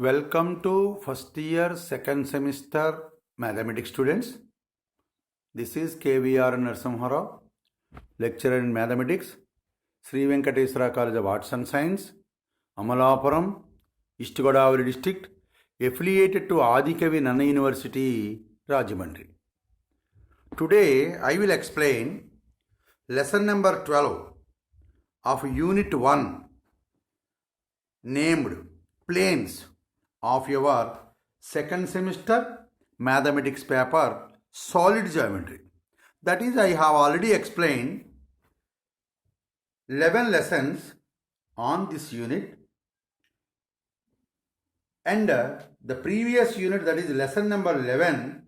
Welcome to first year second semester mathematics students. This is KVR Narasimha, lecturer in mathematics, Sri Venkateswara College of Arts and Science, Amalapuram, East Godavari district, affiliated to Adikavi Nanna University, Rajahmundry. Today I will explain lesson number 12 of unit 1 named planes of your second semester mathematics paper solid geometry. That is, I have already explained 11 lessons on this unit, and the previous unit, that is lesson number 11,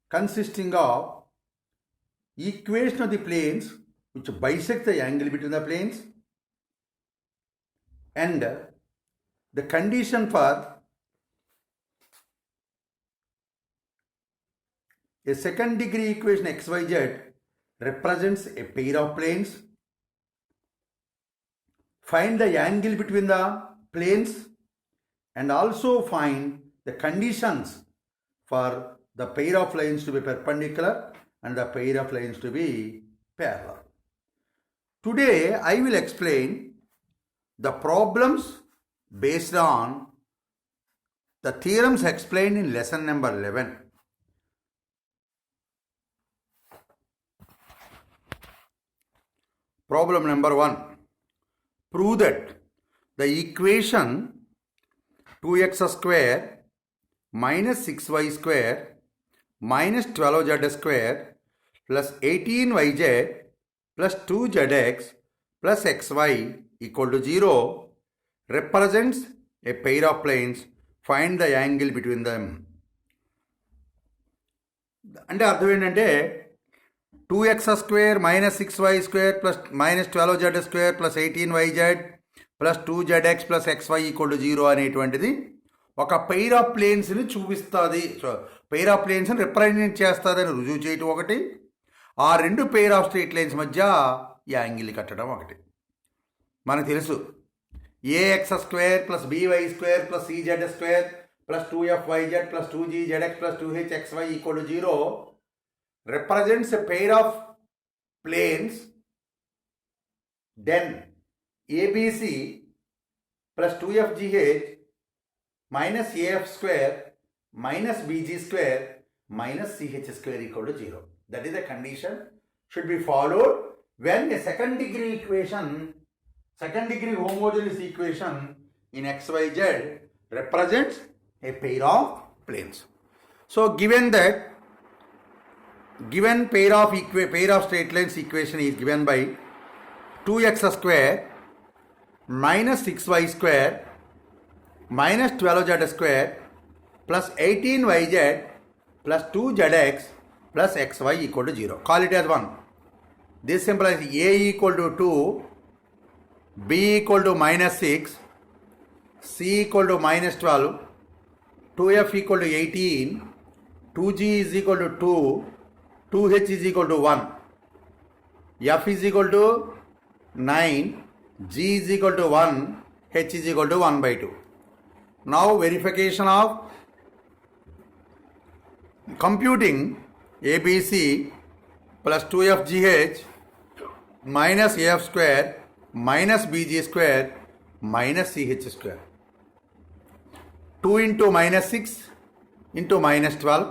consisting of equation of the planes which bisect the angle between the planes and the condition for a second degree equation xyz represents a pair of planes. Find the angle between the planes and also find the conditions for the pair of lines to be perpendicular and the pair of lines to be parallel. Today I will explain the problems based on the theorems explained in lesson number 11. Problem number 1. Prove that the equation 2x square minus 6y square minus 12z square plus 18yz plus 2zx plus xy equal to 0 represents a pair of planes. Find the angle between them. అంటే అర్థం ఏంటంటే 2x square minus 6y square plus minus 12z square plus 18yz plus 2zx plus xy equal to 0 అనేటువంటిది ఒక pair of ప్లేన్స్ని చూపిస్తుంది. So pair of ప్లేన్స్ని represent చేస్తుంది అని రుజువు చేయటం ఒకటి, ఆ రెండు పెయిర్ ఆఫ్ స్ట్రెయిట్ లైన్స్ మధ్య యాంగిల్ కట్టడం ఒకటి. మనకు తెలుసు ax square plus by square plus cz square plus 2fyz plus 2gzx plus 2hxy equal to 0 represents a pair of planes. Then abc plus 2fgh minus af square minus bg square minus ch square equal to 0. That is the condition should be followed when a second degree homogeneous equation in xyz represents a pair of planes. So given pair of straight lines equation is given by 2x square minus 6y square minus 12z square plus 18yz plus 2zx plus xy equal to 0. Call it as 1. This implies a equal to 2, b equal to minus 6, c equal to minus 12, 2f equal to 18, 2g is equal to 2, 2h is equal to 1, f is equal to 9, g is equal to 1, h is equal to 1 by 2. Now verification of computing ABC plus 2fgh minus af square minus bg square minus ch square. 2 into minus 6 into minus 12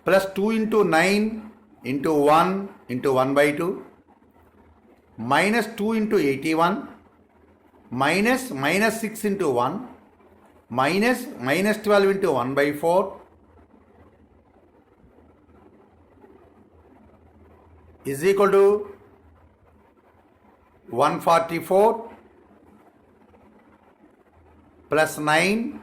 plus 2 into 9 into 1 into 1 by 2 minus 2 into 81 minus 6 into 1 minus 12 into 1 by 4 is equal to 144 plus 9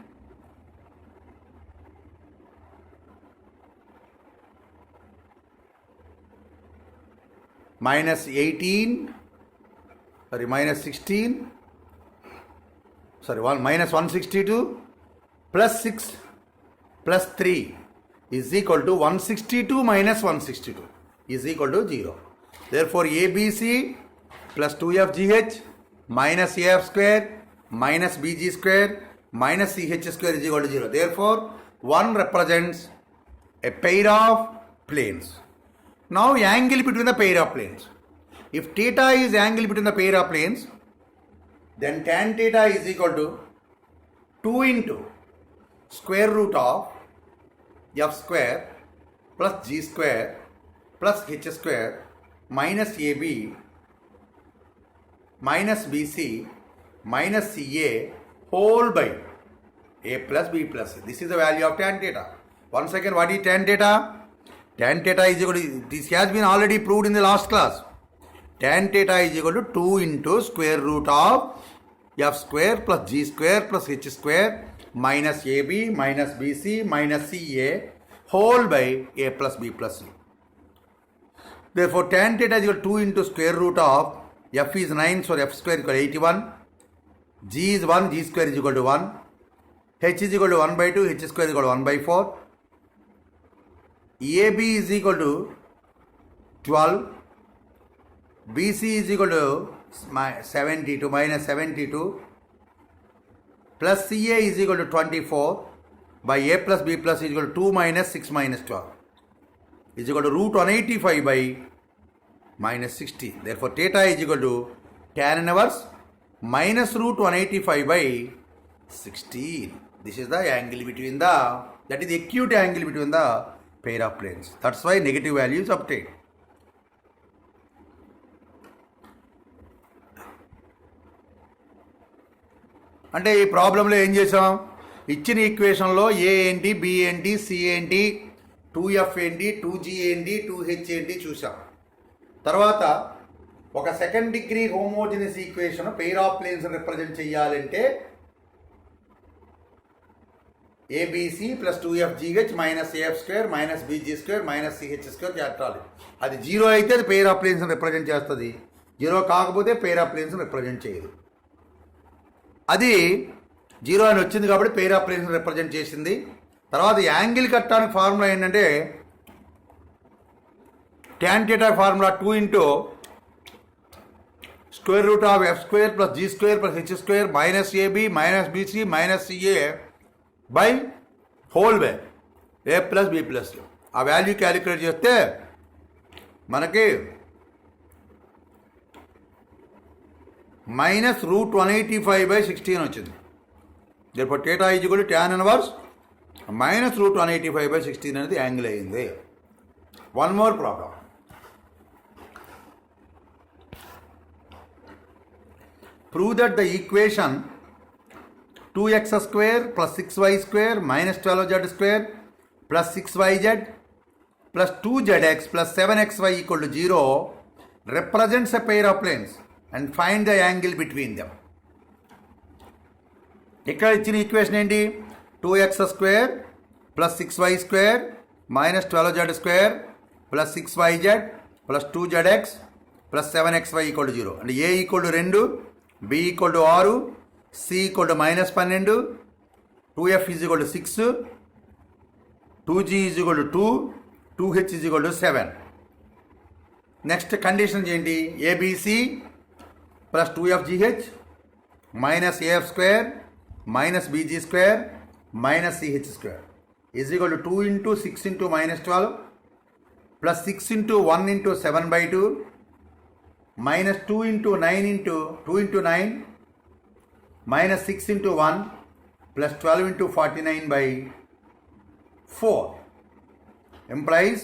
minus 18 minus 16 minus 162 plus 6 plus 3 is equal to 162 minus 162 is equal to 0. Therefore ABC plus 2fgh minus af square minus bg square minus ch square is equal to 0. Therefore, 1 represents a pair of planes. Now, angle between the pair of planes. If theta is angle between the pair of planes, then tan theta is equal to 2 into square root of f square plus g square plus h square minus ab minus bc minus ca whole by a plus b plus c. This is the value of tan theta. Once again, what is tan theta? Tan theta is equal to, this has been already proved in the last class. Tan theta is equal to 2 into square root of f square plus g square plus h square minus ab minus bc minus ca whole by a plus b plus c. Therefore, tan theta is equal to 2 into square root of f is 9, so f square is equal to 81. G is 1, g square is equal to 1. H is equal to 1 by 2, h square is equal to 1 by 4. AB is equal to 12. BC is equal to 72 minus 72. Plus CA is equal to 24 by A plus B plus is equal to 2 minus 6 minus 12. Is equal to root 185 by minus 60. Therefore, theta is equal to tan inverse minus root 185 by 16. This is the angle between the, that is the acute angle between the pair of planes. That's why negative value is obtained. అంటే ఈ ప్రాబ్లంలో ఏం చేసాం, ఇచ్చిన ఈక్వేషన్లో ఏ ఏంటి, B ఏంటి, C ఏంటి, 2f ఏంటి, 2g ఏంటి, 2h ఏంటి చూసాం. తర్వాత ఒక second degree homogeneous equation pair of planes represent చేయాలంటే ABC plus 2fgh minus AF square minus BG square minus CH square చేర్చాలి. అది 0 అయితే అది పెయిర్ ఆఫ్ ప్లేన్స్ రిప్రజెంట్ చేస్తుంది, 0 కాకపోతే పెయిర్ ఆఫ్ ప్లేన్స్ రిప్రజెంట్ చేయదు. అది 0 అని వచ్చింది కాబట్టి పెయిర్ ఆఫ్ ప్లేన్స్ రిప్రజెంట్ చేసింది. తర్వాత యాంగిల్ కట్టడానికి ఫార్ములా ఏంటంటే tan theta formula 2 into square root of f square plus g square plus h square minus a b minus b c minus c a by whole by a plus b plus. ఆ value calculate చేస్తే మనకి minus root 185 by 16 వచ్చింది. therefore theta is equal to tan inverse minus root 185 by 16 అనేది angle అయింది. One more problem. Prove that the equation 2x square plus 6y square minus 12z square plus 6yz plus 2zx plus 7xy equal to 0 represents a pair of planes and find the angle between them. ఇక్కడ ఇచ్చిన equation ఏంటి, 2x square plus 6y square minus 12z square plus 6yz plus 2zx plus 7xy equal to 0. అంటే a equal to 2, b equal to 6, c equal to minus 12, 2f is equal to 6, 2g is equal to 2, 2h is equal to 7. Next conditions ఏంటి, abc plus 2fgh minus af square minus bg square minus ch square is equal to 2 into 6 into minus 12 plus 6 into 1 into 7 by 2 minus 2 into 9 into 2 into 9 minus 6 into 1 plus 12 into 49 by 4 implies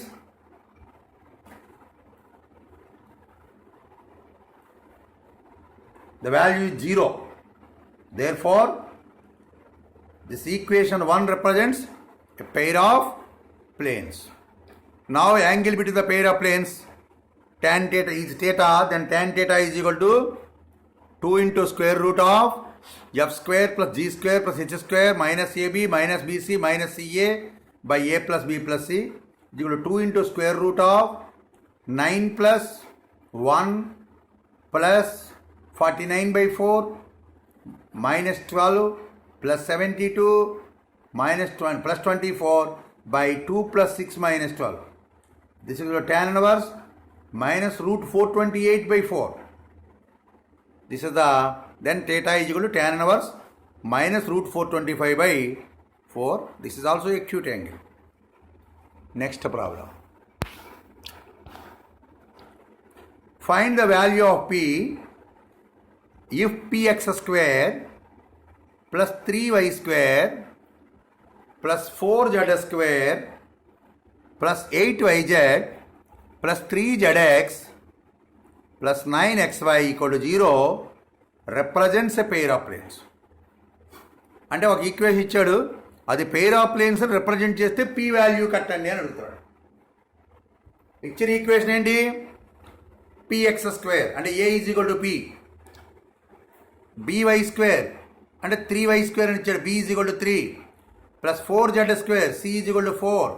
the value is 0. Therefore, this equation 1 represents a pair of planes. Now angle between the pair of planes, tan theta is theta, then tan theta is equal to 2 into square root of f square plus g square plus h square minus ab minus bc minus ca by a plus b plus c is equal to 2 into square root of 9 plus 1 plus 49 by 4 minus 12 plus 72 minus 20 plus 24 by 2 plus 6 minus 12. This is equal to tan inverse minus root 428 by 4. This is the then theta is equal to tan inverse minus root 425 by 4. This is also acute angle. Next problem. Find the value of P if Px square plus 3y square plus 4z square plus 8yz plus 3zx plus 9xy equal to 0 represents a pair of planes. అంటే ఒక equation ఇచ్చాడు, అది pair of planes represent చేస్తే P value కట్టండి అని అడుగుతాడు. ఇచ్చిన equation ఏంటి? పిఎక్స్ స్క్వేర్ అంటే A is equal to P, BY square అంటే 3y స్క్వేర్ అని ఇచ్చాడు, B is equal to 3 plus 4z square C is equal to 4,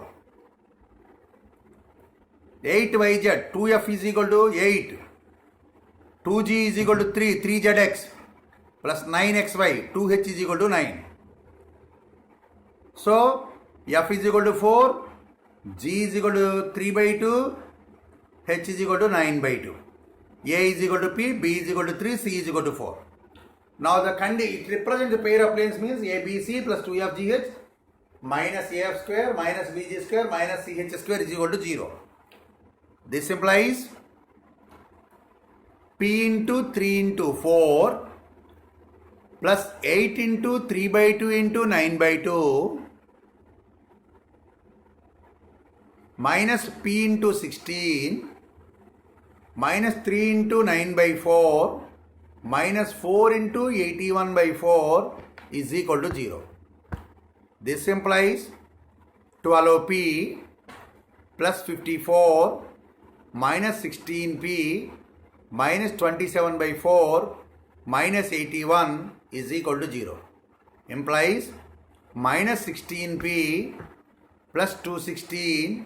8yz 2f is equal to 8, 2g is equal to 3, 3zx plus 9xy 2h is equal to 9. So f is equal to 4, g is equal to 3 by 2, h is equal to 9 by 2. A is equal to p, b is equal to 3, c is equal to 4. Now it represents the pair of planes means abc plus 2fgh minus af square minus bg square minus ch square is equal to 0. This implies p into 3 into 4 plus 8 into 3 by 2 into 9 by 2 minus p into 16 minus 3 into 9 by 4 minus 4 into 81 by 4 is equal to 0. This implies 12p plus 54 minus 16p minus 27 by 4 minus 81 is equal to 0. Implies minus 16p plus 216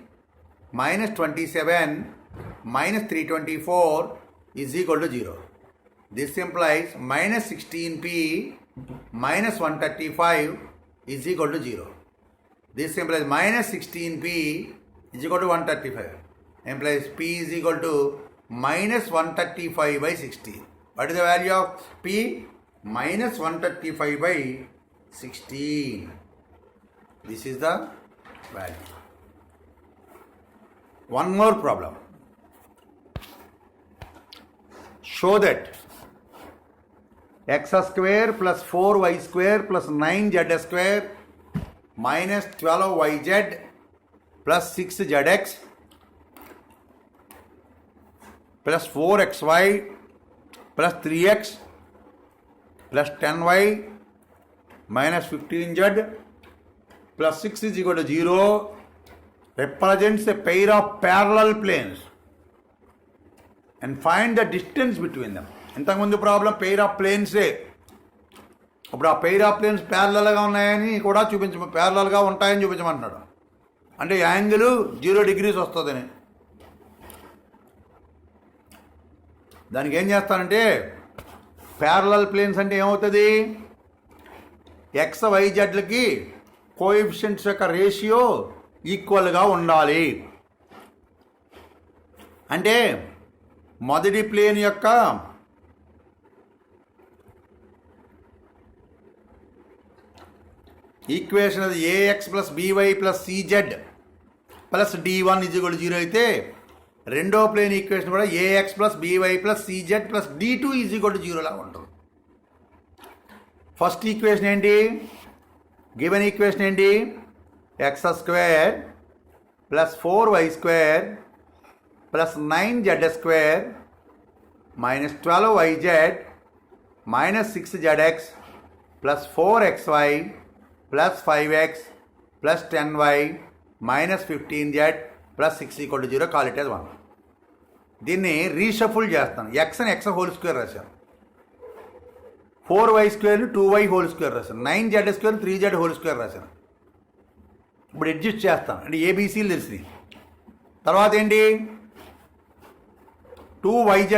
minus 27 minus 324 is equal to 0. This implies minus 16p minus 135 is equal to 0. This implies minus 16p is equal to 135. Implies p is equal to minus 135 by 16. What is the value of p? Minus 135 by 16. This is the value. One more problem. Show that x square plus 4y square plus 9z square minus 12yz plus 6zx plus 4xy plus 3x plus 10y minus 15z plus 6 is equal to 0 represents a pair of parallel planes and find the distance between them. ఇంతకుముందు problem pair of ప్లేన్సే. ఇప్పుడు ఆ pair of planes ప్యారలల్గా ఉన్నాయని కూడా ప్యారలల్గా ఉంటాయని చూపించమంటున్నాడు. అంటే angle 0 degrees వస్తుందని. దానికి ఏం చేస్తానంటే ప్యారలల్ ప్లేన్స్ అంటే ఏమవుతుంది? ఎక్స్ వైజెడ్లకి కోఎఫిషియెంట్స్ యొక్క రేషియో ఈక్వల్గా ఉండాలి. అంటే మొదటి ప్లేన్ యొక్క ఈక్వేషన్ అది AX plus by plus CZ plus D one is equal to 0 అయితే రెండో ప్లేన్ ఈక్వేషన్ కూడా AX plus by plus CZ plus D two is equal to 0 లాగా ఉంటుంది. ఫస్ట్ ఈక్వేషన్ ఏంటి? గివెన్ ఈక్వేషన్ ఏంటి? X square plus 4y square plus 9z square minus 12yz minus 6zx plus 4xy plus 5x plus 10y minus 15z plus 6 equal to 0. Call it as 1. దీన్ని reshuffle చేస్తాను. X అని X whole square రాశాను, 4y స్క్వేర్ని 2y whole square రాశాను, 9z square 3z whole square రాశాను. ఇప్పుడు adjust చేస్తాను అంటే ఏబీసీలు తెలిసి. తర్వాత ఏంటి? 2yz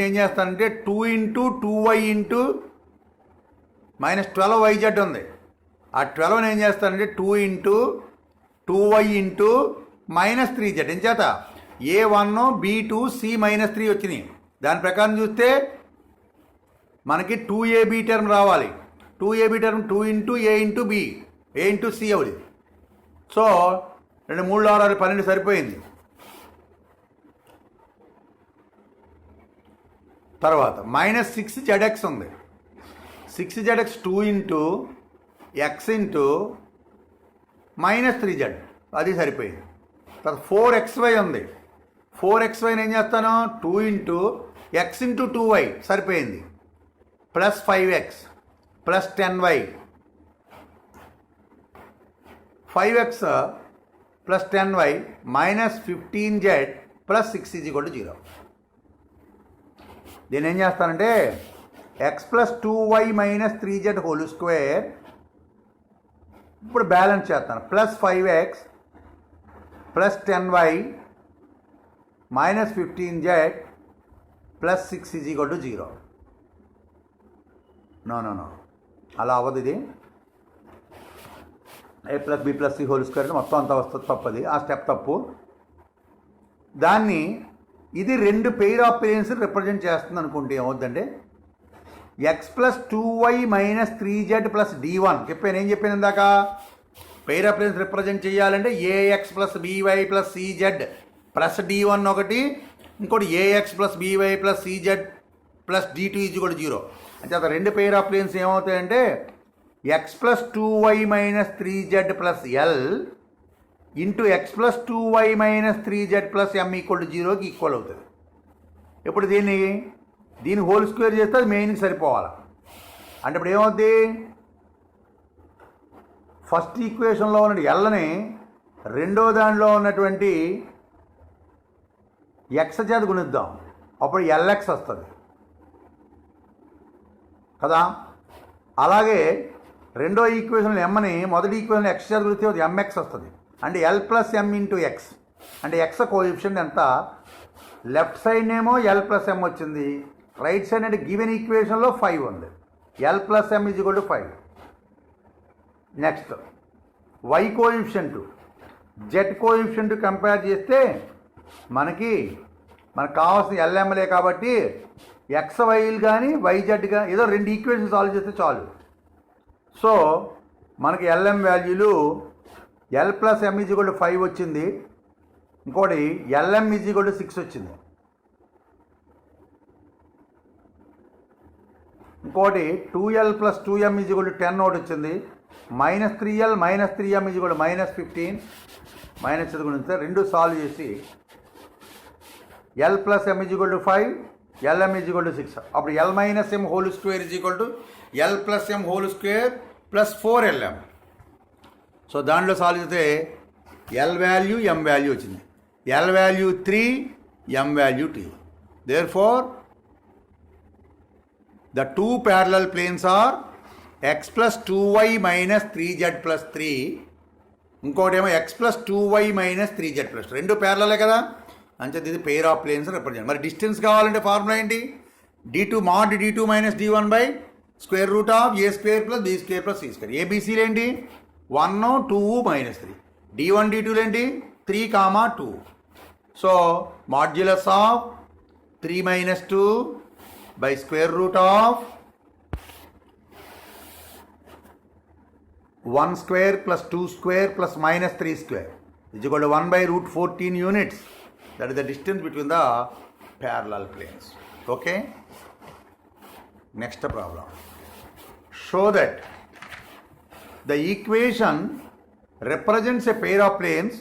ఏం చేస్తానంటే 2 into 2y into minus 12yz ఉంది. ఆ 12 ఏం చేస్తానంటే 2 into 2y into minus 3z. ఏం చేత A1 B2 C మైనస్ 3 వచ్చినాయి. దాని ప్రకారం చూస్తే మనకి 2ab టర్మ్ రావాలి. 2ab term 2 into a into b, a into c అవుతుంది. సో 2 3 6 6 12 సరిపోయింది. తర్వాత -6zx ఉంది. 6zx 2 into x into -3z, అది సరిపోయింది. తర్వాత 4xy ఉంది. 4xyని ఏం చేస్తాను, 2 ఇంటూ x ఇంటూ 2y సరిపోయింది, plus 5x plus 10y, 5x plus 10y minus 15z plus 6 = 0. దీన్ని ఏం చేస్తానంటే x plus 2y minus 3z whole square, ఇప్పుడు బ్యాలెన్స్ చేస్తాను, plus 5x plus 10y minus 15z plus 6 = 0. No అలా అవ్వదు. ఇది a plus b plus c whole square మొత్తం అంతా వస్తుంది, తప్పది, ఆ స్టెప్ తప్పు. దాన్ని ఇది 2 పెయిర్ ఆఫ్ ప్లేన్స్ రిప్రజెంట్ చేస్తుంది అనుకుంటే ఏమవుద్దంటే x plus 2y minus 3z plus d1. ఏం చెప్పాను ఇందాక, పెయిర్ ఆఫ్ ప్లేన్స్ రిప్రజెంట్ చేయాలంటే ax plus by plus cz plus d1 ఒకటి, ఇంకోటి ax plus by plus cz plus d2 = 0. అంటే అక్కడ 2 పెయిర్ ఆఫ్ ప్లేన్స్ ఏమవుతాయంటే x plus 2y minus 3z plus l into x plus 2y minus 3z plus m = 0కి equal అవుతుంది. ఇప్పుడు దీన్ని whole square చేస్తే అది మెయిన్కి సరిపోవాలి. అంటే ఇప్పుడు ఏమవుద్ది, ఫస్ట్ ఈక్వేషన్లో ఉన్న ఎల్ని రెండో దానిలో ఉన్నటువంటి ఎక్స్ చేత గుణిద్దాం, అప్పుడు lx వస్తుంది కదా. అలాగే రెండో ఈక్వేషన్లో ఎమ్ని మొదటి ఈక్వేషన్ x చేత గుణిస్తే mx వస్తుంది. అంటే l plus m into X, అంటే ఎక్స్ కోఎఫిషియంట్ ఎంత, లెఫ్ట్ సైడ్ ఏమో l ప్లస్ m వచ్చింది, రైట్ సైడ్ అంటే గివెన్ ఈక్వేషన్లో 5 ఉంది, l plus m = 5. Next y coefficient z coefficient compare చేస్తే మనకు కావాల్సిన lmలే కాబట్టి xyలు కానీ yz కానీ ఏదో 2 ఈక్వేషన్ సాల్వ్ చేస్తే చాలు. సో మనకి lm వాల్యూలు l ప్లస్ m = 5 వచ్చింది, ఇంకోటి lm = 6 వచ్చింది, ఇంకోటి 2l ప్లస్ 2m = 10 ఒకటి వచ్చింది, -3l మైనస్ 3m = -15 మైనస్ గుణిస్తే 2 సాల్వ్ చేసి l ప్లస్ m = 5, lm = 6. అప్పుడు l minus m whole square l plus m whole square plus 4lm. So దాంట్లో సాల్వ్ చేస్తే l వాల్యూ m వాల్యూ వచ్చింది, l value 3, m value 2. Therefore the two parallel planes are x plus 2y minus 3z plus 3, ఇంకోటేమో x plus 2y minus 3z plus 2. 2 ప్యారలలే కదా, అంటే ఇది pair of planes represent. మరి distance కావాలంటే formula ఏంటి, d2 mod d2 minus d1 by square root of a square plus b square plus c square. ఏబిసిలు ఏంటి, 1 2 -3, d1 d2 ఏంటి 3, 2. So modulus of 3 minus 2 by square root of 1 square plus 2 square plus minus 3 square is equal to 1 by root 14 units. That is the distance between the parallel planes. Okay. Next problem. Show that the equation represents a pair of planes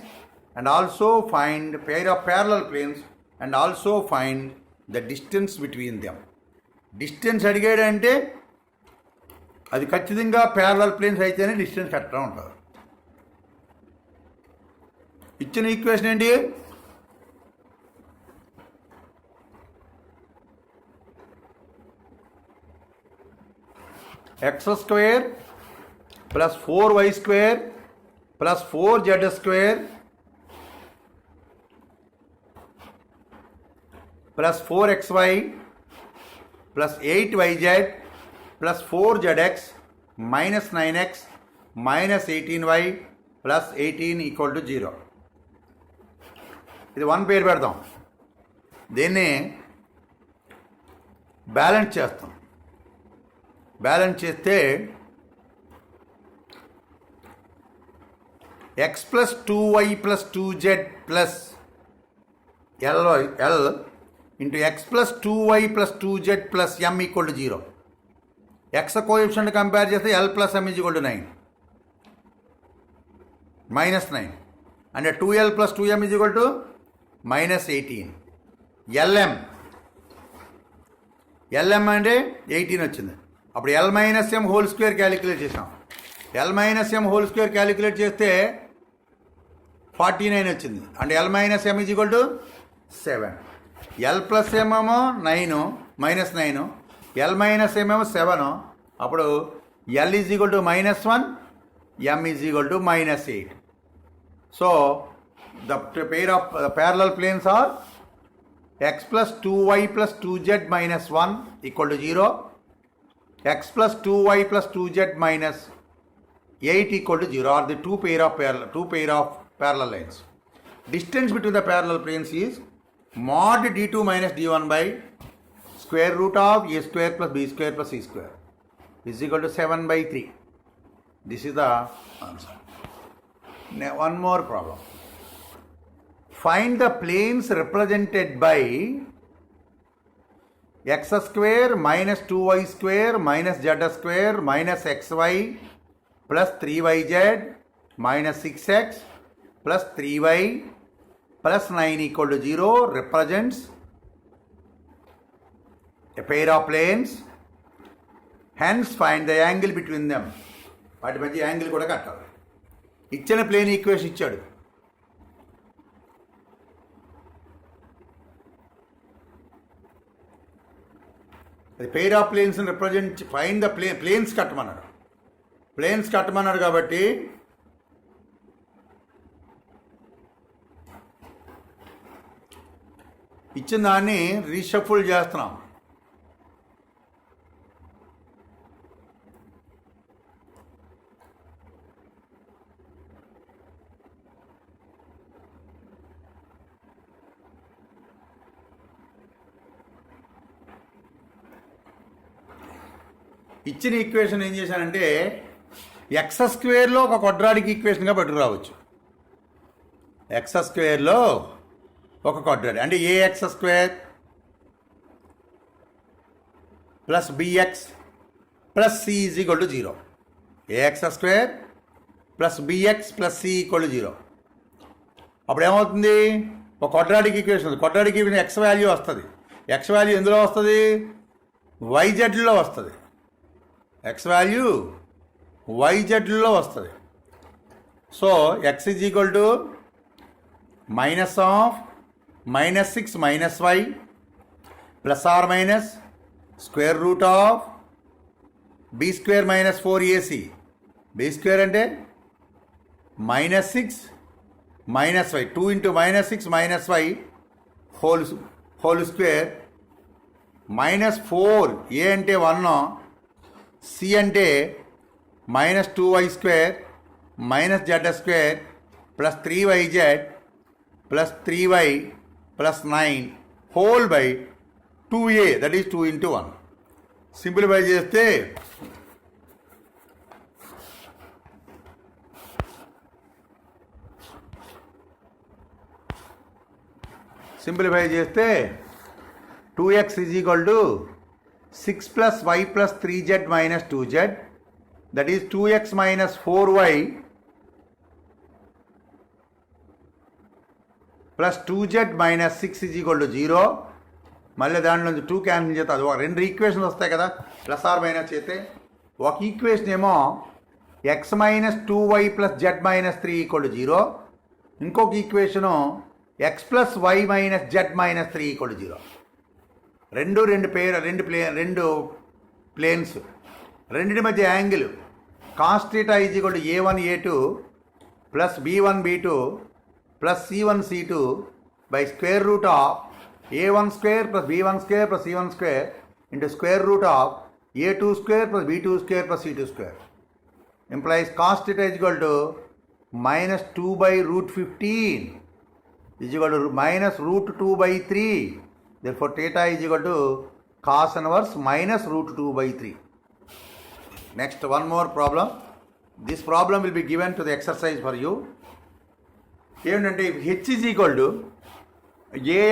and also find pair of parallel planes and also find the distance between them. Distance అడిగాడంటే అది ఖచ్చితంగా parallel planes అయితేనే distance కరెక్ట్గా ఉంటుంది. ఇచ్చిన equation ఏంటి, x² plus 4y² plus 4z² plus 4xy plus 8yz plus 4zx minus 9x minus 18y plus 18 = 0. ఇది 1 పేరు పెడతాం, దీన్ని బ్యాలెన్స్ చేస్తాం. బ్యాలెన్స్ చేస్తే x plus 2y plus 2z plus L into X plus 2y plus 2z plus m equal to 0. X coefficient compare చేస్తే L plus m is equal to 9 -9 అంటే 2l plus 2m is equal to -18. LM అంటే 18 వచ్చింది. అప్పుడు L minus M whole square calculate చేసాం. L minus M whole square calculate చేస్తే 49 వచ్చింది. అంటే L minus M is equal to 7. L plus ఎం ఏమో 9 -9, L minus ఎం ఏమో 7. అప్పుడు L is equal to -1, M is equal to -8. So the pair of parallel planes are x plus 2y plus 2z minus 1 equal to 0, x plus 2y plus 2z minus 8 equal to 0 are the two pair of parallel lines. Distance between the parallel planes is mod d2 minus d1 by square root of a square plus b square plus c square is equal to 7/3. This is the answer. Now one more problem. Find the planes represented by x square minus 2y square minus z square minus xy plus 3yz minus 6x plus 3y plus 9 equal to 0 represents a pair of planes. Hence find the angle between them. వాటి మధ్య angle కూడా కట్టాలి. ఇచ్చిన plane equation ఇచ్చాడు. అది pair of planes represent find the planes కట్టమన్నాడు. Planes కట్టమన్నాడు కాబట్టి ఇచ్చిన దాన్ని రీషఫుల్ చేస్తున్నాం. ఇచ్చిన ఈక్వేషన్ ఏం చేశానంటే ఎక్స్ స్క్వేర్లో ఒక క్వాడ్రాటిక్ ఈక్వేషన్గా పట్టుకురావచ్చు. ఎక్స్ స్క్వేర్లో ఒక క్వాడ్రాటిక్ అంటే a x square plus b x plus c is equal to 0. A x square plus b x plus c equal to 0. అప్పుడు ఏమవుతుంది? ఒక quadratic equation. Quadratic equation x value వస్తుంది. ఎక్స్ వాల్యూ ఎందులో వస్తుంది? వైజెడ్లో వస్తుంది. ఎక్స్ వాల్యూ వైజెడ్లో వస్తుంది. So x is equal to minus of -6 - y plus or minus square root of b square minus 4ac. B square అంటే -6 - y 2 × -6 - y హోల్ స్క్వేర్ -4 ఏ అంటే 1, C అంటే -2y square -z square plus 3yz plus 3y plus 9 whole by 2a, that is 2 × 1. Simplify చేస్తే simplify చేస్తే 2x is equal to 6 + y + 3z - 2z, that is 2x - 4y + 2z - 6 is equal to 0. మళ్ళీ దాంట్లో 2 cancel చేస్తే అది ఒక 2 equations వస్తాయి కదా, plus or minus చేస్తే. ఒక ఈక్వేషన్ ఏమో x - 2y + z - 3 = 0. ఇంకొక ఈక్వేషను x + y - z - 3 = 0. రెండు ప్లేన్స్, రెండింటి మధ్య angle cos θ is equal to a1 a2 plus b1 b2 plus c1 c2 by square root of a1 square plus b1 square plus c1 square into square root of a2 square plus b2 square plus c2 square implies cos θ is equal to -2/√15 is equal to -√2/3. Therefore theta is equal to cos inverse -√2/3. Next, one more problem. This problem will be given to the exercise for you. ఏంటంటే h is equal to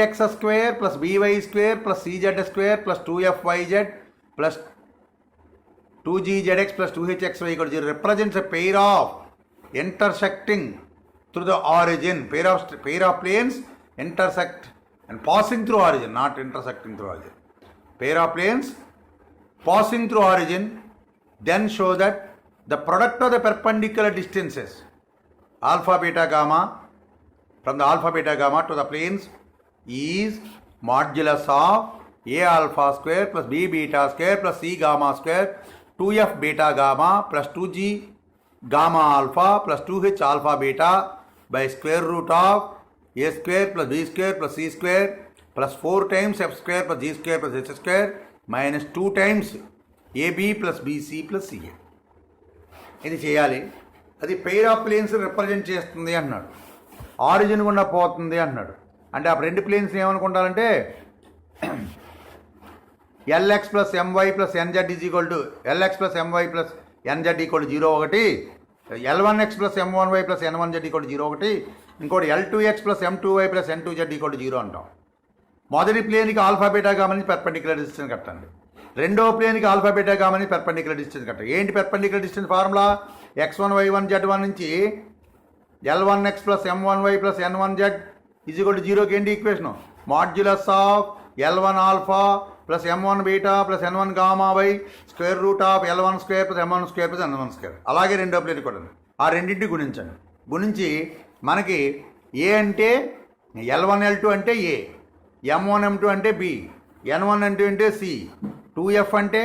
ax square plus by square plus cz square plus 2fyz plus 2gzx plus 2hxy equal to 0 represents a pair of intersecting through the origin. Pair of planes intersect and passing through origin, not intersecting through origin. Pair of planes passing through origin, then show that the product of the perpendicular distances alpha beta gamma from the alpha beta gamma to the planes is modulus of a alpha square plus b beta square plus c gamma square 2f beta gamma plus 2g gamma alpha plus 2h alpha beta by square root of a square plus b square plus c square plus 4 times f square plus g square plus h square minus 2 times ab plus bc plus ca. ఇది చేయాలి. అది pair of planes represent చేస్తుంది అన్నాడు. Origin గుండా పోతుంది అన్నాడు. అంటే ఆ రెండు ప్లేన్స్ ఏమనుకుంటారంటే l x plus m y plus NZ is equal to l x plus m y plus NZ equal to 0 ఒకటి, ఎల్1ఎక్స్ ప్లస్ ఎం1వై ప్లస్ ఎన్1జెడ్ ఈక్వల్ టు 0 ఒకటి, ఇంకోటి ఎల్2ఎక్స్ ప్లస్ ఎం2వై ప్లస్ ఎన్2జెడ్ ఈక్వల్ టు 0 అంటాం. మొదటి ప్లేన్కి ఆల్ఫా బీటా గామని పెర్పెండిక్యులర్ డిస్టెన్స్ కట్టండి. రెండో ప్లేన్కి ఆల్ఫా బీటా గామని పెర్పెండిక్యులర్ డిస్టెన్స్ కట్టండి. ఏంటి perpendicular distance formula? x1 y1 z1 నుంచి L1x plus M1y plus N1z is equal to 0కి ఏంటి equation? Modulus of L1 alpha plus M1 beta plus N1 gamma by square root of L1 square plus M1 square plus N1 square. అలాగే రెండో plane కూడా ఆ రెండింటిని గుణించండి. గుణించి మనకి ఏ అంటే L1 L2 అంటే ఏ, M1 M2 అంటే బి, N1 N2 అంటే సి, 2F అంటే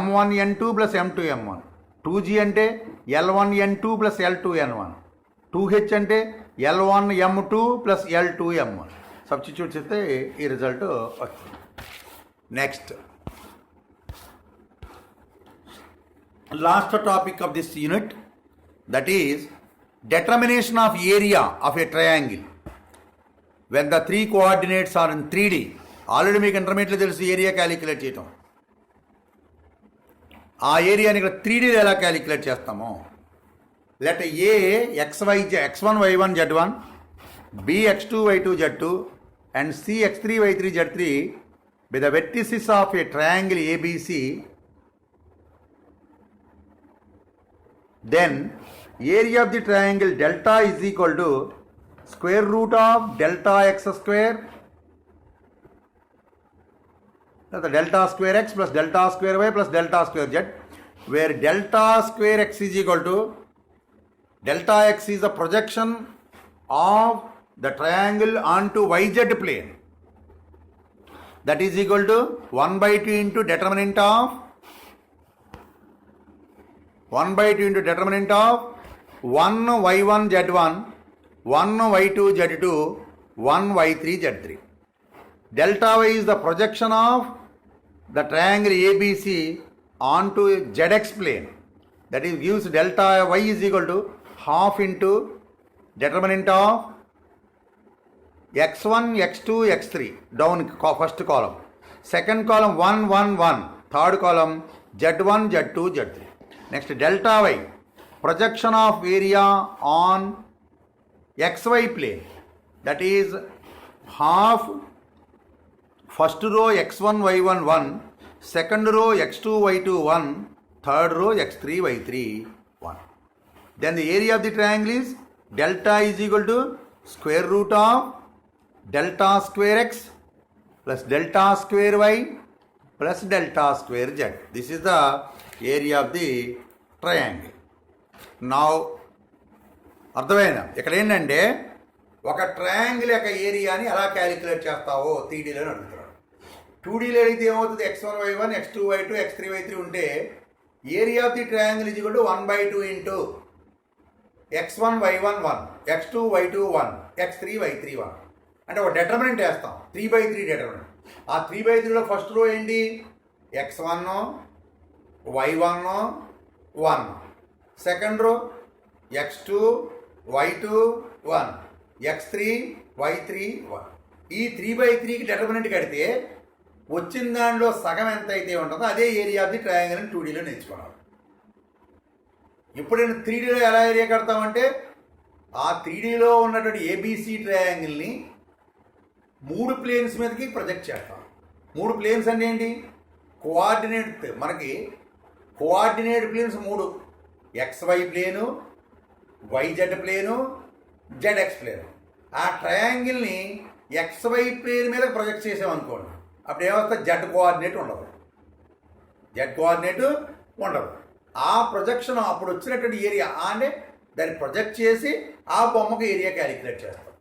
M1 N2 plus M2 M1, 2G అంటే L1 N2 plus L2 N1, 2H అంటే L1 M2 plus L2 M1. Substitute చేస్తే ఈ రిజల్ట్ వస్తుంది. Next last topic of this unit, that is determination of area of a triangle when the three coordinates are in 3D. Already మీకు ఇంటర్మీడియట్లో తెలుసు area calculate చేయటం. ఆ ఏరియాని ఇక్కడ 3Dలో ఎలా క్యాలిక్యులేట్ చేస్తామో, let A XY X1 Y1 Z1, B X2 Y2 Z2 and C X3 Y3 Z3 by the vertices of a triangle ABC, then area of the triangle delta is equal to square root of delta x square, the delta square x plus delta square y plus delta square z, where delta square x is equal to delta x is the projection of the triangle onto yz plane, that is equal to 1/2 into determinant of 1/2 into determinant of 1 y1 z1, 1 y2 z2, 1 y3 z3. Delta y is the projection of the triangle ABC onto zx plane, that is gives delta y is equal to half into determinant of x1 x2 x3 down first column, second column 1 1 1, third column z1 z2 z3. Next delta y projection of area on xy plane, that is half first row x1 y1 1, second row x2 y2 1, third row x3 y3 1. Then the area of the triangle is delta is equal to square root of delta square x plus delta square y plus delta square z. This is the area of the triangle. Now అర్థమైందా? ఇక్కడ ఏంటంటే ఒక triangle యొక్క ఏరియాని ఎలా calculate చేస్తావో 3Dలో అడుగుతున్నాడు. 2Dలో అయితే ఏమవుతుంది? x1 y1 x2 y2 x3 y3 ఉంటే area of the triangle is equal to 1/2 into x1 y1 1, x2 y2 1, x3 y3 1. అంటే ఒక డెటర్మినెంట్ వేస్తాం, 3/3 డెటర్మినెంట్. ఆ 3/3లో ఫస్ట్ రో ఏంటి? x1 y1 1, second row x2 y2 1, x3 y3 1. ఈ 3/3కి determinant కడితే వచ్చిన దానిలో సగం ఎంత అయితే ఉంటుందో అదే ఏరియా ఆఫ్ ది ట్రయాంగిల్ అని 2Dలో నేర్చుకున్నాం. ఇప్పుడు నేను 3Dలో ఎలా ఏరియా కడతామంటే ఆ 3Dలో ఉన్నటువంటి ఏబిసి ట్రయాంగిల్ని 3 ప్లేన్స్ మీదకి ప్రొజెక్ట్ చేస్తాం. 3 ప్లేన్స్ అంటే ఏంటి? కోఆర్డినేట్, మనకి coordinate planes 3: XY plane, YZ plane, ZX plane. ఆ ట్రయాంగిల్ని XY ప్లేన్ మీద ప్రొజెక్ట్ చేసామనుకోండి, అప్పుడు ఏమవుతుంది? Z కోఆర్డినేట్ ఉండదు, Z కోఆర్డినేట్ ఉండదు. ఆ ప్రొజెక్షన్ అప్పుడు వచ్చినటువంటి ఏరియా అంటే దాన్ని ప్రొజెక్ట్ చేసి ఆ బొమ్మకు ఏరియా క్యాలిక్యులేట్ చేస్తాం.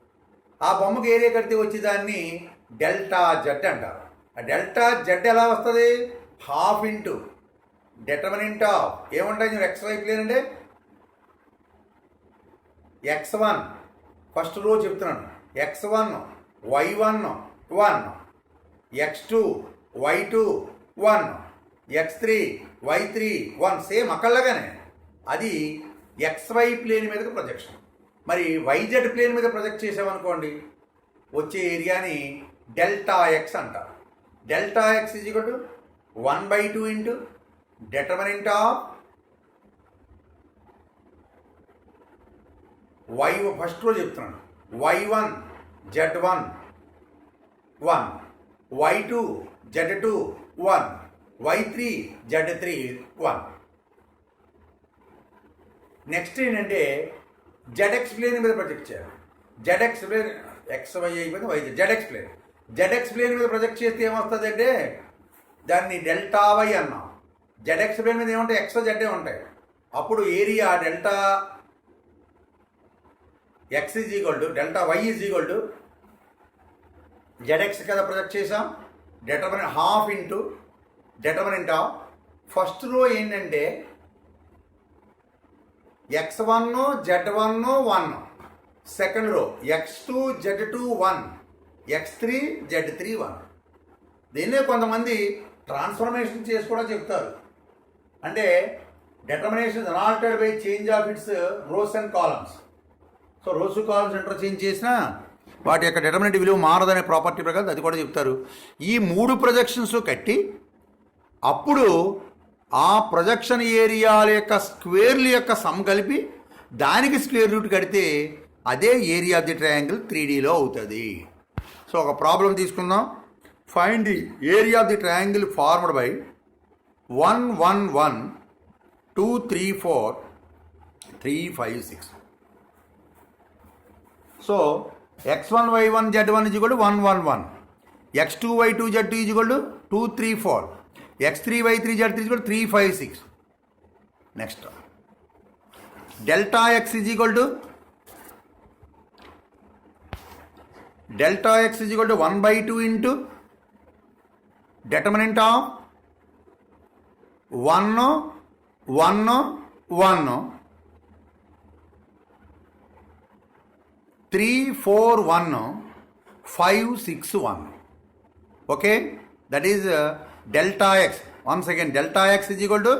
ఆ బొమ్మకు ఏరియా కడితే వచ్చి దాన్ని డెల్టా జెడ్ అంటారు. ఆ డెల్టా జెడ్ ఎలా వస్తుంది? ½ ఇంటూ డిటర్మినెంట్ ఆఫ్ ఏముంటాయి నేను XY ప్లేన్ అంటే X1 ఫస్ట్ రో చెప్తున్నాను, X1 Y1 1, X2 Y2 1, X3 Y3 1. Same అక్కడలాగానే అది XY ప్లేన్ మీదకి ప్రొజెక్షన్. మరి YZ ప్లేన్ మీద ప్రొజెక్ట్ చేసామనుకోండి, వచ్చే ఏరియాని డెల్టా ఎక్స్ అంటారు. Delta X is equal to 1/2 into determinant of Y. First row చెప్తున్నాను, Y1 Z1 1, Y2 Z2 1, Y3 Z3 1. Next ఏంటంటే ZX ప్లేన్ మీద ప్రొజెక్ట్ చేయాలి. ZX ప్లేన్ XY అయిపోయింది, YZ ZX plane. ZX plane మీద project చేస్తే ఏమొస్తుంది అంటే దాన్ని డెల్టా వై అన్నాం. ZX ప్లేన్ మీద ఏముంటాయి? X Z ఉంటాయి. అప్పుడు area delta X is equal to delta y is equal to ZX కదా ప్రొజెక్ట్ చేసాం, determinant ½ into determinant of. First row ఏంటంటే X1 Z1 1, second row X2 Z2 1, X3 Z3 1. దీన్నే కొంతమంది transformation చేసి కూడా చెప్తారు. అంటే determination unaltered by change of its rows and columns. So rows columns interchange చేసినా వాటి యొక్క డిటర్మినెంట్ విలువ మారదనే ప్రాపర్టీ ప్రకారం అది కూడా చెప్తారు. ఈ 3 ప్రొజెక్షన్స్ కట్టి అప్పుడు ఆ ప్రొజెక్షన్ ఏరియాల యొక్క స్క్వేర్ల యొక్క సమ్ కలిపి దానికి స్క్వేర్ రూట్ కడితే అదే ఏరియా ఆఫ్ ది ట్రయాంగిల్ 3Dలో అవుతుంది. సో ఒక ప్రాబ్లం తీసుకుందాం. Find the area of the triangle formed by 1 1 1 2 3 4 3 5 6. So X1 Y1 Z1 is equal to 1 1 1, X2 Y2 Z2 is equal to 2 3 4, X3 Y3 Z3 is equal to 3 5 6. Next, delta X is equal to 1/2 into determinant of 1 1 1 3 4 1 5 6 1. Okay, that is delta x. Once again, delta x is equal to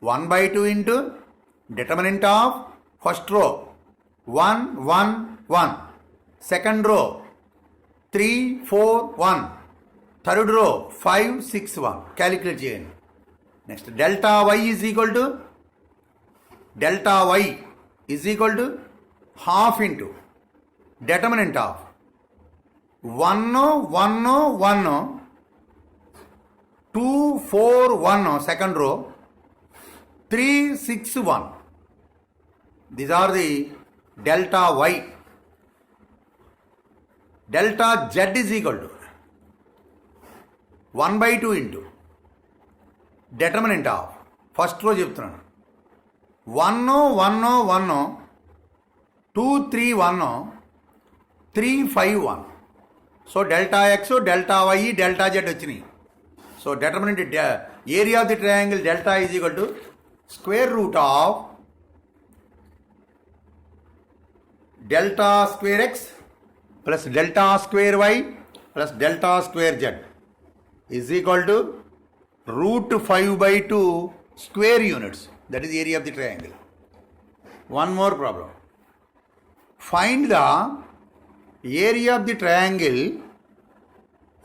1/2 into determinant of first row 1 1 1, second row 3 4 1, third row 5 6 1. Calculate చేయండి. Next, delta y is equal to ½ into determinant of 1 1 1 2 4 1, second row 3 6 1. These are the delta y. Delta z is equal to 1/2 into determinant of first row చెప్తున్నాను 1 1 1 2 3 1 3 5 1. So delta X delta Y delta Z వచ్చినాయి. So determinant area of the triangle delta is equal to square root of delta square x plus delta square y plus delta square z is equal to √5/2 square units. That is the area of the triangle. One more problem. Find the area of the triangle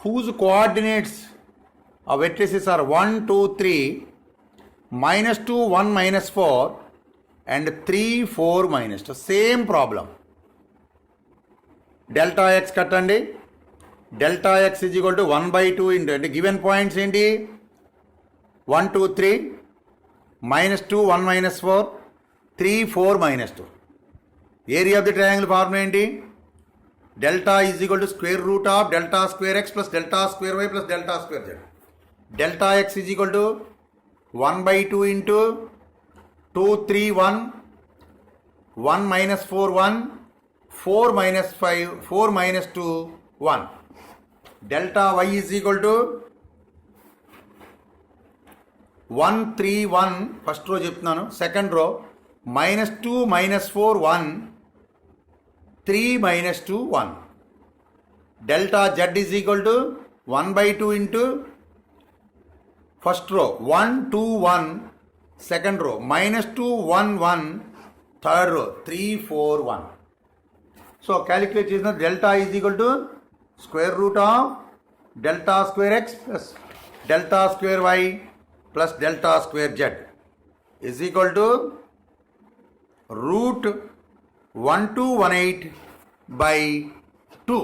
whose coordinates ఆ వెట్రిసెస్ are 1 2 3 -2 1 -4 and 3 4 -2. Same problem. Delta X కట్టండి. Delta X is equal to 1/2 into అంటే given points ఏంటి 1 2 3 -2 1 -4 3 4 -2. Area of the triangle formula ఏంటి delta is equal to square root of delta square X plus delta square why plus delta square Z. Delta X is equal to 1/2 into 2 3 1 1 -4 1 4 -5 4 -2 1. Delta y is equal to 1 3 1 first row చెప్తున్నాను. Second row -2 -4 1 3 -2 1. Delta Z is equal to 1/2 into first row 1 2 1 second row -2 1 1 third row 3 4 1. So calculate చేసిన delta is equal to square root of delta square X plus delta square why plus delta square z is equal to root 1218/2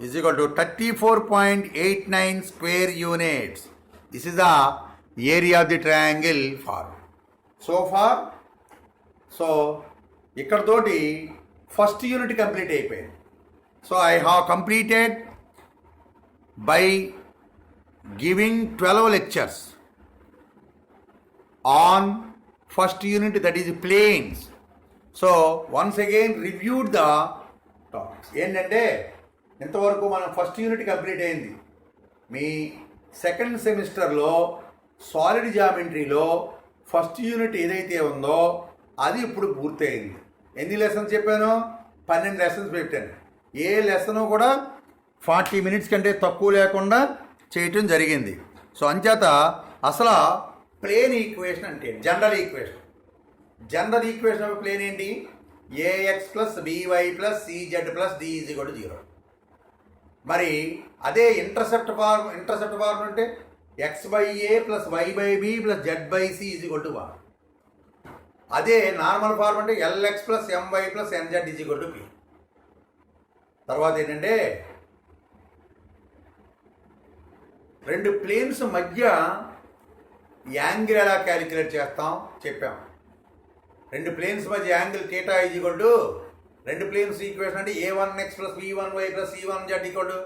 is equal to 34.89 square units. This is the area of the triangle formed. So far, ఇక్కడ తోటి first unit complete అయిపోయింది. So I have completed by giving 12 lectures on first unit, that is planes. So once again reviewed the topics. ఏంటంటే ఇంతవరకు మనం first unit complete అయింది. మీ second సెమిస్టర్లో solid జామెట్రీలో first unit ఏదైతే ఉందో అది ఇప్పుడు పూర్తయింది. ఎన్ని లెసన్స్ చెప్పాను 12 లెసన్స్ పెట్టాను. ఏ లెసన్ కూడా 40 minutes కంటే తక్కువ లేకుండా చేయటం జరిగింది. సో అంచేత అసలు ప్లేన్ ఈక్వేషన్ అంటే జనరల్ ఈక్వేషన్ ఆఫ్ ప్లేన్ ఏంటి a x plus by plus CZ plus d is equal to 0. మరి అదే ఇంటర్సెప్ట్ ఫార్మ్ అంటే x/a plus y/b plus z/c is equal to 1. అదే నార్మల్ ఫార్మ్ అంటే lx plus my plus nz is equal to p. తర్వాత ఏంటంటే రెండు planes మధ్య angle ఎలా క్యాలిక్యులేట్ చేస్తాం చెప్పాం. రెండు ప్లేన్స్ మధ్య angle theta is equal to రెండు ప్లేన్స్ ఈక్వేషన్ అంటే a1x plus b1y plus c1z equal to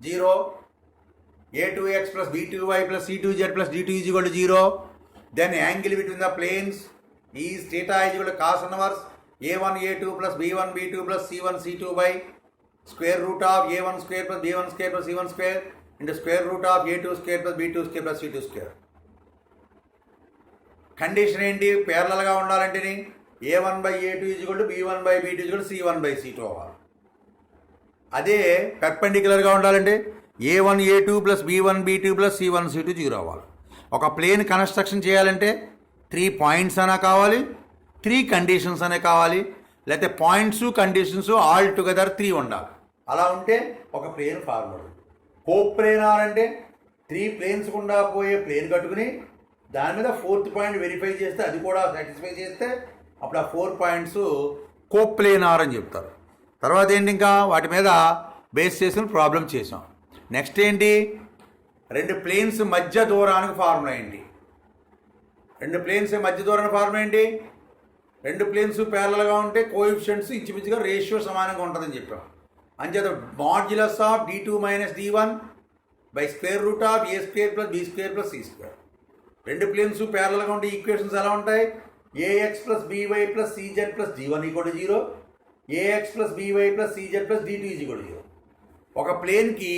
0, a2x plus b2y plus c2z plus d2 is equal to 0. Then angle between the planes is theta is equal to cos inverse a1 a2 plus b1 b2 plus c1 c2 by square root of a1 square plus b1 square plus c1 square into square root of a2 square plus b2 square plus c2 square. Condition ఏంటి ప్యారలల్గా ఉండాలంటే a1/a2 is equal to b1/b2 is equal to c1/c2 అవ్వాలి. అదే పెర్పెండిక్యులర్గా ఉండాలంటే a1 a2 plus b1 b2 plus c1 c2 0 అవ్వాలి. ఒక plane construction చేయాలంటే 3 points అనే కావాలి, 3 కండిషన్స్ అనే కావాలి, లేకపోతే పాయింట్స్ కండిషన్స్ ఆల్ టుగెదర్ 3 ఉండాలి. అలా ఉంటే ఒక ప్లేన్ ఫార్మ్ అవుతుంది. కోప్లేనార్ అంటే 3 ప్లేన్స్ గుండా పోయే ప్లేన్ కట్టుకుని దాని మీద 4th పాయింట్ వెరిఫై చేస్తే అది కూడా సాటిస్ఫై చేస్తే అప్పుడు ఆ 4 పాయింట్స్ కోప్లేనార్ అని చెప్తారు. తర్వాత ఏంటి ఇంకా వాటి మీద బేస్ చేసిన ప్రాబ్లం చేసాం. నెక్స్ట్ ఏంటి రెండు ప్లేన్స్ మధ్య దూరానికి ఫార్ములా ఏంటి రెండు ప్లేన్స్ మధ్య దూరానికి ఫార్ములా ఏంటి రెండు ప్లేన్స్ ప్యారలల్గా ఉంటే కోఎఫిషియెంట్స్ ఇంచుమించుగా రేషియో సమానంగా ఉంటుందని చెప్పాం. అంచేత modulus of d2 minus d1 by square root of a square plus b square plus c square. రెండు ప్లేన్స్ ప్యారలల్గా ఉంటే ఈక్వేషన్స్ ఎలా ఉంటాయి ax plus by plus cz plus d1 equal to 0, ax plus by plus cz plus d2 equal to 0. ఒక ప్లేన్కి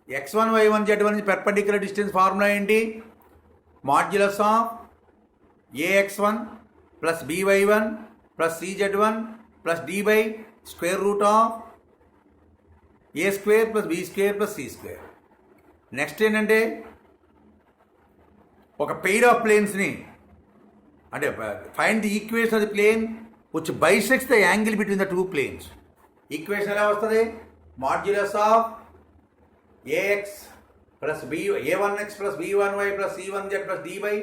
x1 y1 z1 perpendicular distance formula ఏంటి modulus of ax1 plus by1 plus cz1 plus d by square root of a square plus b square plus c square. Next ఏంటంటే ఒక pair of ప్లేన్స్ని అంటే find the equation of the plane which bisects the angle between the 2 planes. Equation ఎలా వస్తుంది modulus of ax plus b a1x plus b1y plus c1z plus d by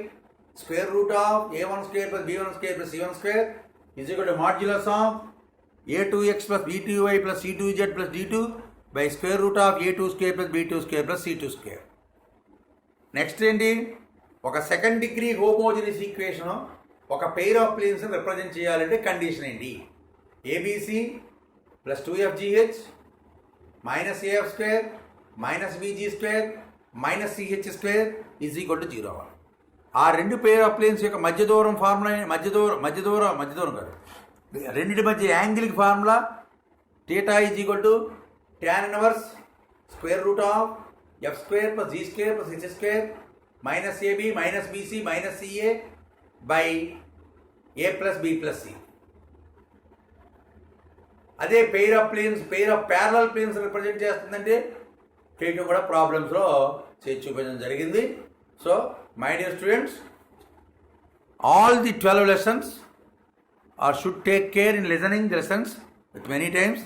square root of a1 square plus b1 square plus c1 square is equal to modulus of a2x plus b2y plus c2z plus d2 by square root of a2 square plus b2 square plus c2 square. Next ఏంటి, ఒక second degree homogeneous equation ఒక pair of planes represent చేయాలంటే condition ఏంటి, a b c plus 2fgh minus AF square minus BG square minus CH square is equal to 0 అవ్వాలి. ఆ రెండు pair of planes యొక్క మధ్య దూరం ఫార్ములా, మధ్య దూరం కాదు, రెండింటి మధ్య యాంగిల్కి formula theta is equal to tan inverse square root of f square plus g square plus h square minus ab minus bc minus ca by a plus b plus c. అదే pair of parallel planes represent చేస్తుందంటే కేటు కూడా ప్రాబ్లమ్స్లో చేసి చూపించడం జరిగింది. So my dear students, all the 12 lessons should take care in listening the lessons with many times,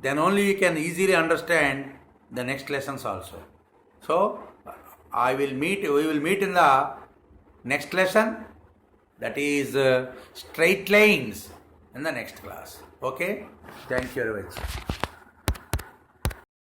then only you can easily understand the next lessons also. So we will meet in the next lesson, that is straight lines, in the next class. Okay, thank you very much.